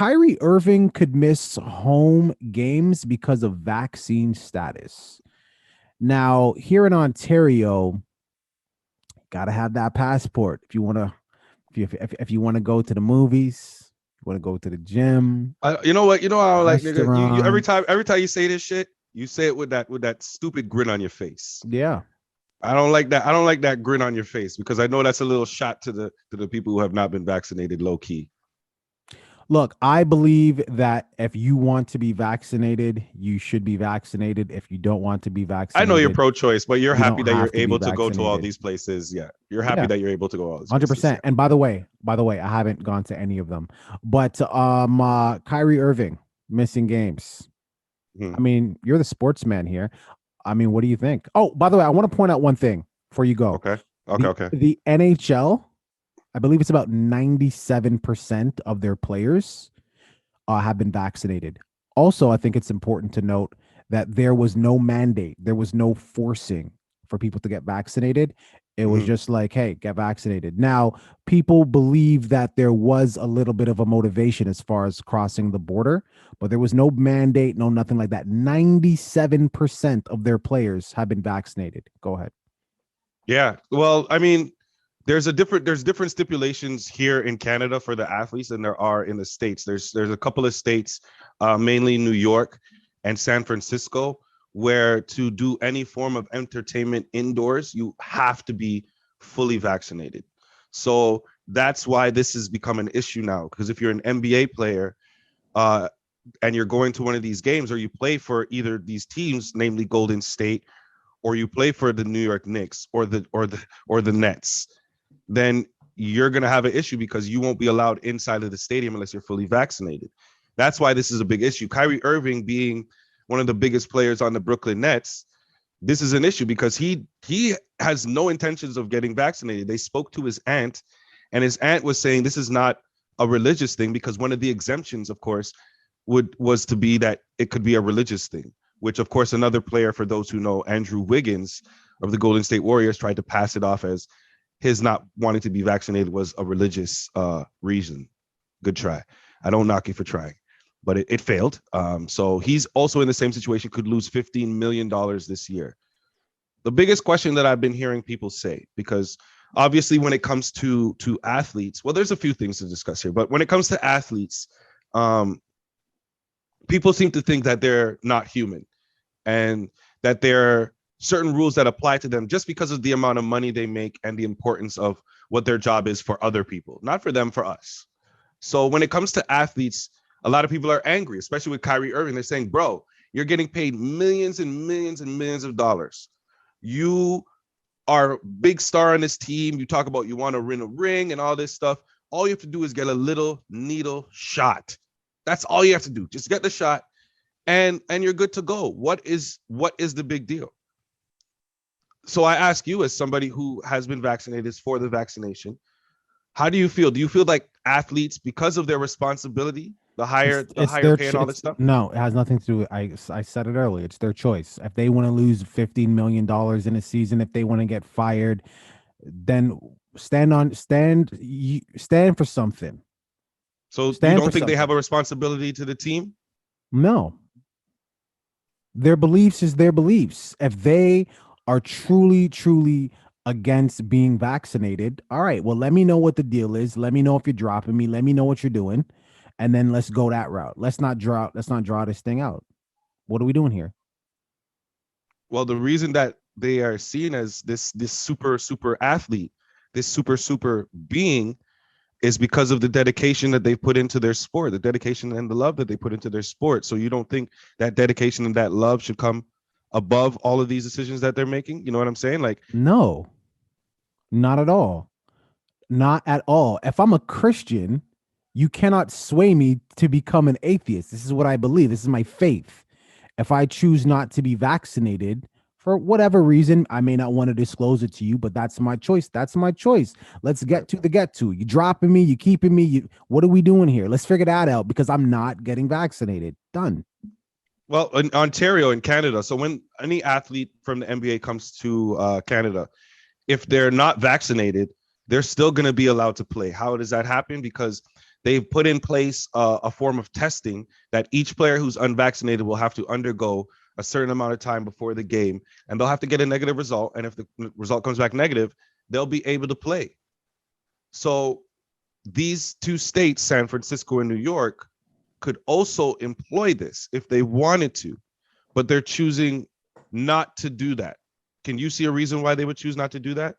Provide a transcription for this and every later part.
Kyrie Irving could miss home games because of vaccine status. Now, here in Ontario, gotta have that passport if you want to. If you want to go to the movies, you want to go to the gym, You know what? You know how like nigga, you restaurant. every time you say this shit, you say it with that stupid grin on your face. Yeah. I don't like that. I don't like that grin on your face because I know that's a little shot to the people who have not been vaccinated low key. Look, I believe that if you want to be vaccinated, you should be vaccinated. If you don't want to be I know you're vaccinated, pro-choice, but you're you happy don't that you're have to be able to go to all vaccinated. these places. Yeah, you're happy Yeah, that you're able to go to all these places. 100%. Yeah. And by the way, I haven't gone to any of them. But Kyrie Irving missing games. Hmm. I mean, you're the sportsman here. I mean, what do you think? Oh, by the way, I want to point out one thing before you go. Okay. Okay. The Okay. the NHL, I believe it's about 97% of their players have been vaccinated. Also, I think it's important to note that there was no mandate, there was no forcing for people to get vaccinated. It was Hmm. just like, hey, get vaccinated. Now, people believe that there was a little bit of a motivation as far as crossing the border, but there was no mandate, no nothing like that. 97% of their players have been vaccinated. Go ahead. Yeah. Well, I mean, there's different stipulations here in Canada for the athletes than there are in the states. There's a couple of states, mainly New York and San Francisco, where to do any form of entertainment indoors, you have to be fully vaccinated. So that's why this has become an issue now. Because if you're an NBA player, uh, and you're going to one of these games, or you play for either these teams, namely Golden State, or you play for the New York Knicks or the Nets, then you're going to have an issue because you won't be allowed inside of the stadium unless you're fully vaccinated. That's why this is a big issue. Kyrie Irving being one of the biggest players on the Brooklyn Nets, this is an issue because he has no intentions of getting vaccinated. They spoke to his aunt, and his aunt was saying this is not a religious thing because one of the exemptions, of course, was to be that it could be a religious thing, which of course another player, for those who know, Andrew Wiggins of the Golden State Warriors, tried to pass it off as his not wanting to be vaccinated was a religious reason. Good try. I don't knock you for trying, but it failed. So he's also in the same situation, could lose $15 million this year. The biggest question that I've been hearing people say, because obviously when it comes to athletes, well, there's a few things to discuss here, but when it comes to athletes, um, people seem to think that they're not human and that there are certain rules that apply to them just because of the amount of money they make and the importance of what their job is for other people, not for them, for us. So when it comes to athletes, a lot of people are angry, especially with Kyrie Irving. They're saying, bro, you're getting paid millions and millions and millions of dollars. You are a big star on this team. You talk about you want to win a ring and all this stuff. All you have to do is get a little needle shot. That's all you have to do. Just get the shot and you're good to go. What is the big deal? So I ask you, as somebody who has been vaccinated, is for the vaccination, how do you feel? Do you feel like athletes, because of their responsibility, It's higher their pay and all this it's stuff? no, it has nothing to do with, I said it earlier. It's their choice. If they want to lose $15 million in a season, if they want to get fired, then stand for something. So you Stand for don't think they have something. a responsibility to the team? No, their beliefs is their beliefs. If they are truly against being vaccinated, all right, well, let me know what the deal is. Let me know if you're dropping me. Let me know what you're doing. And then let's go that route. Let's not draw this thing out. What are we doing here? Well, the reason that they are seen as this super athlete, this super being, is because of the dedication that they put into their sport, the dedication and the love that they put into their sport. So you don't think that dedication and that love should come above all of these decisions that they're making? You know what I'm saying? Like, No, not at all. Not at all. If I'm a Christian, you cannot sway me to become an atheist. This is what I believe. This is my faith. If I choose not to be vaccinated for whatever reason, I may not want to disclose it to you, but that's my choice. That's my choice. Let's right. get to the get to. You dropping me, you keeping me. What are we doing here? Let's figure that out because I'm not getting vaccinated. Done. Well, in Ontario in Canada, so when any athlete from the NBA comes to Canada, if they're not vaccinated, they're still going to be allowed to play. How does that happen? Because they've put in place a form of testing that each player who's unvaccinated will have to undergo a certain amount of time before the game, and they'll have to get a negative result. And if the result comes back negative, they'll be able to play. So these two states, San Francisco and New York, could also employ this if they wanted to, but they're choosing not to do that. Can you see a reason why they would choose not to do that?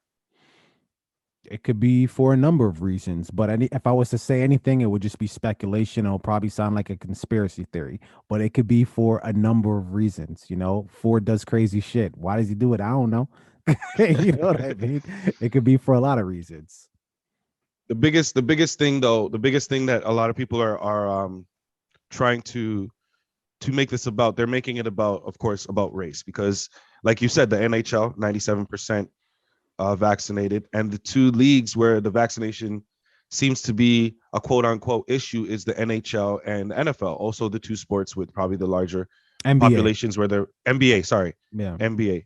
It could be for a number of reasons, but if I was to say anything, it would just be speculation. It'll probably sound like a conspiracy theory, but it could be for a number of reasons. Ford does crazy shit. Why does he do it? I don't know. You know what I mean? It could be for a lot of reasons. The biggest thing though, the biggest thing that a lot of people are trying to make this about, they're making it about, of course, about race, because like you said, the NHL 97% vaccinated, and the two leagues where the vaccination seems to be a quote unquote issue is the NHL and NFL. Also, the two sports with probably the larger NBA. populations where they're NBA, sorry, Yeah. NBA,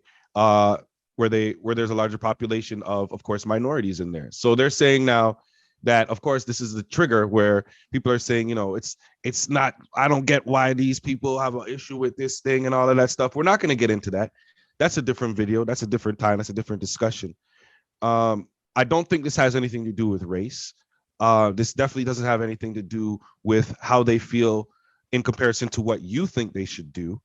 where there's a larger population of course, minorities in there. So they're saying now that, of course, this is the trigger where people are saying, it's not. I don't get why these people have an issue with this thing and all of that stuff. We're not going to get into that. That's a different video. That's a different time. That's a different discussion. I don't think this has anything to do with race. This definitely doesn't have anything to do with how they feel in comparison to what you think they should do.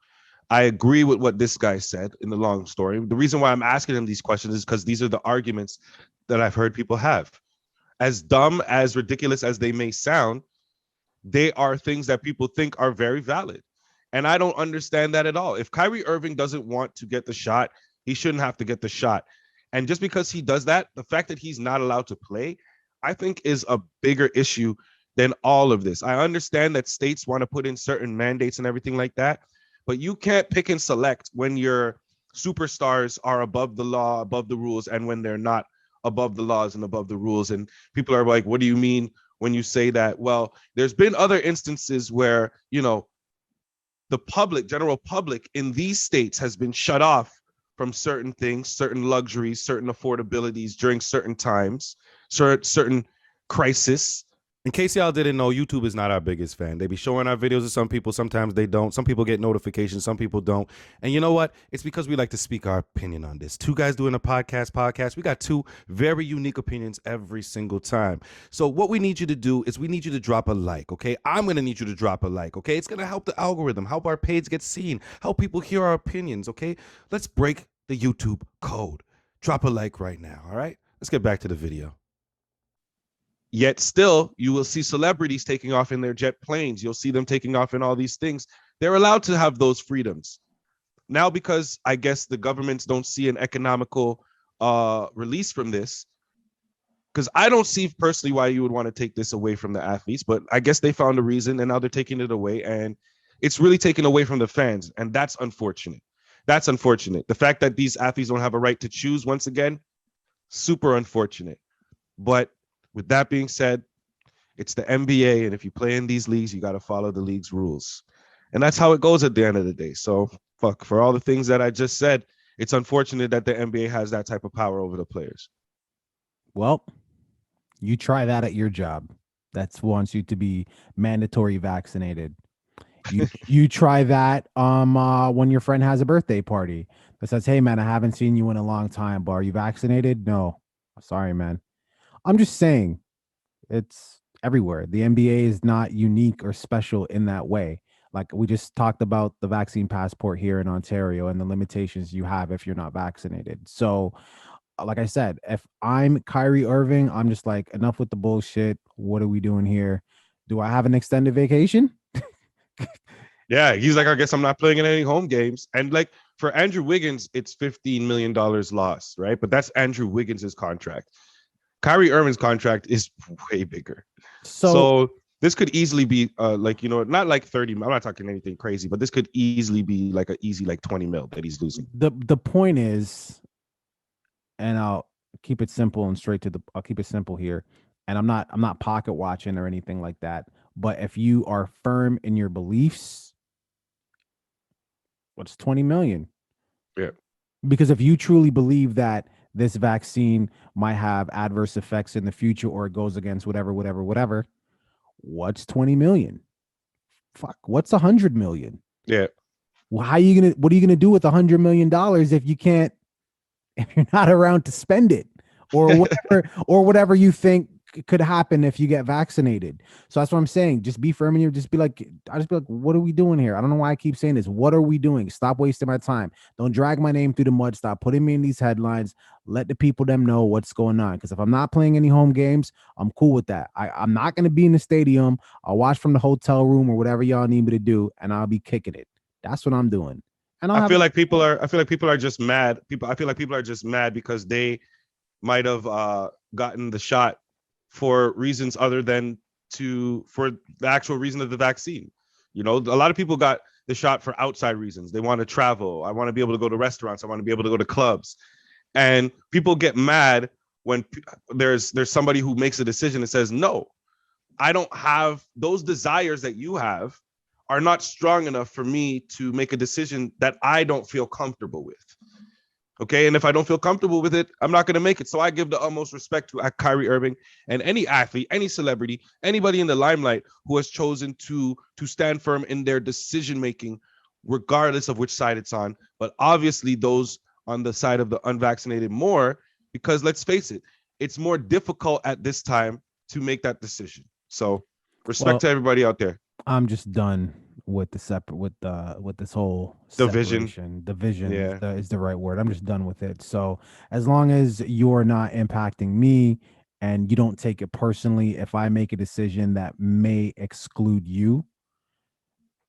I agree with what this guy said in the long story. The reason why I'm asking him these questions is because these are the arguments that I've heard people have. As dumb, as ridiculous as they may sound, they are things that people think are very valid. And I don't understand that at all. If Kyrie Irving doesn't want to get the shot, he shouldn't have to get the shot. And just because he does that, the fact that he's not allowed to play, I think is a bigger issue than all of this. I understand that states want to put in certain mandates and everything like that, but you can't pick and select when your superstars are above the law, above the rules, and when they're not above the laws and above the rules. And people are like, what do you mean when you say that? Well, there's been other instances where, the public, general public in these states has been shut off from certain things, certain luxuries, certain affordabilities during certain times, certain crisis. In case y'all didn't know, YouTube is not our biggest fan. They be showing our videos to some people. Sometimes they don't. Some people get notifications. Some people don't. And you know what? It's because we like to speak our opinion on this. Two guys doing a podcast. We got two very unique opinions every single time. So what we need you to do is we need you to drop a like, okay? I'm going to need you to drop a like, okay? It's going to help the algorithm, help our page get seen, help people hear our opinions, okay? Let's break the YouTube code. Drop a like right now, all right? Let's get back to the video. Yet still, you will see celebrities taking off in their jet planes. You'll see them taking off in all these things. They're allowed to have those freedoms. Now, because I guess the governments don't see an economical release from this, because I don't see personally why you would want to take this away from the athletes, but I guess they found a reason and now they're taking it away, and it's really taken away from the fans, and that's unfortunate. That's unfortunate. The fact that these athletes don't have a right to choose, once again, super unfortunate. But with that being said, it's the NBA, and if you play in these leagues, you got to follow the league's rules. And that's how it goes at the end of the day. So, for all the things that I just said, it's unfortunate that the NBA has that type of power over the players. Well, you try that at your job. That wants you to be mandatory vaccinated. You try that when your friend has a birthday party that says, "Hey man, I haven't seen you in a long time, but are you vaccinated?" No. Sorry, man. I'm just saying, it's everywhere. The NBA is not unique or special in that way. Like we just talked about the vaccine passport here in Ontario and the limitations you have if you're not vaccinated. So, like I said, if I'm Kyrie Irving, I'm just like, enough with the bullshit. What are we doing here? Do I have an extended vacation? Yeah, he's like, I guess I'm not playing in any home games. And like for Andrew Wiggins, it's $15 million loss, right? But that's Andrew Wiggins' contract. Kyrie Irving's contract is way bigger. So this could easily be not like 30. I'm not talking anything crazy, but this could easily be like an easy like 20 mil that he's losing. The point is, and I'll keep it simple and I'll keep it simple here. And I'm not pocket watching or anything like that. But if you are firm in your beliefs, what's 20 million? Yeah. Because if you truly believe that this vaccine might have adverse effects in the future or it goes against whatever, What's 20 million? Fuck, what's 100 million? Yeah. Well, what are you gonna do with $100 million if you can't, if you're not around to spend it, or whatever you think could happen if you get vaccinated? So that's what I'm saying. Just be firm, and you just be like, I just be like, what are we doing here? I don't know why I keep saying this. What are we doing? Stop wasting my time. Don't drag my name through the mud. Stop putting me in these headlines. Let the people them know what's going on. Because if I'm not playing any home games, I'm cool with that. I'm not gonna be in the stadium. I'll watch from the hotel room or whatever y'all need me to do, and I'll be kicking it. That's what I'm doing. And I'll I have feel like people are just mad. I feel like people are just mad because they might have gotten the shot for reasons other than for the actual reason of the vaccine. You know, a lot of people got the shot for outside reasons. They want to travel. I want to be able to go to restaurants. I want to be able to go to clubs. And people get mad when there's somebody who makes a decision and says, no, I don't have those desires that you have are not strong enough for me to make a decision that I don't feel comfortable with. Okay. And if I don't feel comfortable with it, I'm not going to make it. So I give the utmost respect to Kyrie Irving and any athlete, any celebrity, anybody in the limelight who has chosen to stand firm in their decision making, regardless of which side it's on. But obviously those on the side of the unvaccinated more, because let's face it, it's more difficult at this time to make that decision. So respect to everybody out there. I'm just done with with this whole Division. Division Yeah. is the right word. I'm just done with it. So as long as you're not impacting me and you don't take it personally, if I make a decision that may exclude you,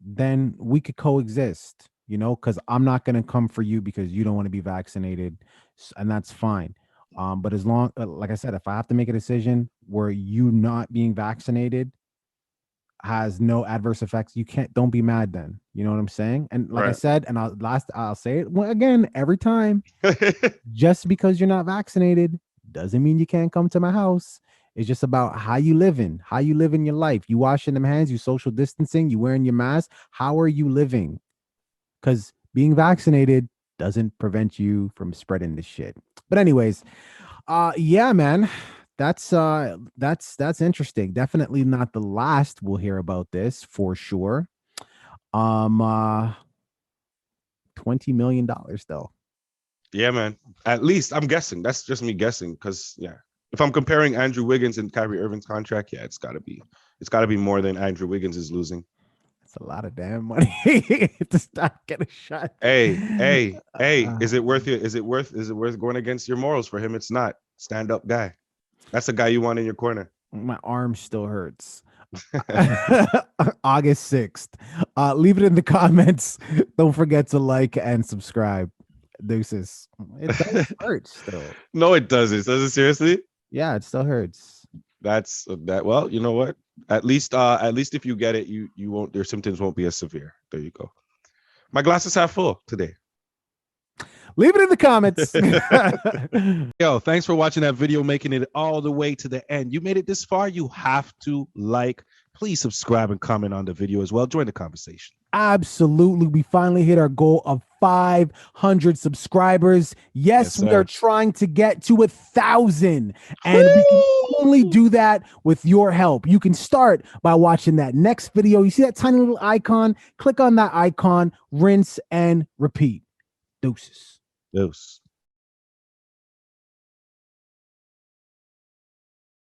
then we could coexist, because I'm not going to come for you because you don't want to be vaccinated, and that's fine. But as long, like I said, if I have to make a decision where you not being vaccinated has no adverse effects, don't be mad then. You know what I'm saying? And like I said, and I'll say it again every time. Just because you're not vaccinated doesn't mean you can't come to my house. It's just about how you living your life. You washing them hands, you social distancing, you wearing your mask. How are you living? Because being vaccinated doesn't prevent you from spreading this shit. But anyways, yeah, man. That's interesting. Definitely not the last we'll hear about this for sure. $20 million though. Yeah, man. At least I'm guessing. That's just me guessing. Because if I'm comparing Andrew Wiggins and Kyrie Irving's contract, it's gotta be more than Andrew Wiggins is losing. That's a lot of damn money to start get a shot. Hey, is it worth it? Is it worth going against your morals for him? It's not. Stand up guy. That's the guy you want in your corner. My arm still hurts. August 6th. Leave it in the comments. Don't forget to like and subscribe. Deuces. It does hurt still. No, it doesn't. Does it seriously? Yeah, it still hurts. That's that. Well, you know what? At least if you get it, you won't. Your symptoms won't be as severe. There you go. My glass is half full today. Leave it in the comments. Yo, thanks for watching that video, making it all the way to the end. You made it this far, you have to like. Please subscribe and comment on the video as well. Join the conversation. Absolutely. We finally hit our goal of 500 subscribers. Yes, we are trying to get to 1,000. And we can only do that with your help. You can start by watching that next video. You see that tiny little icon? Click on that icon, rinse and repeat. Deuces. Deuce.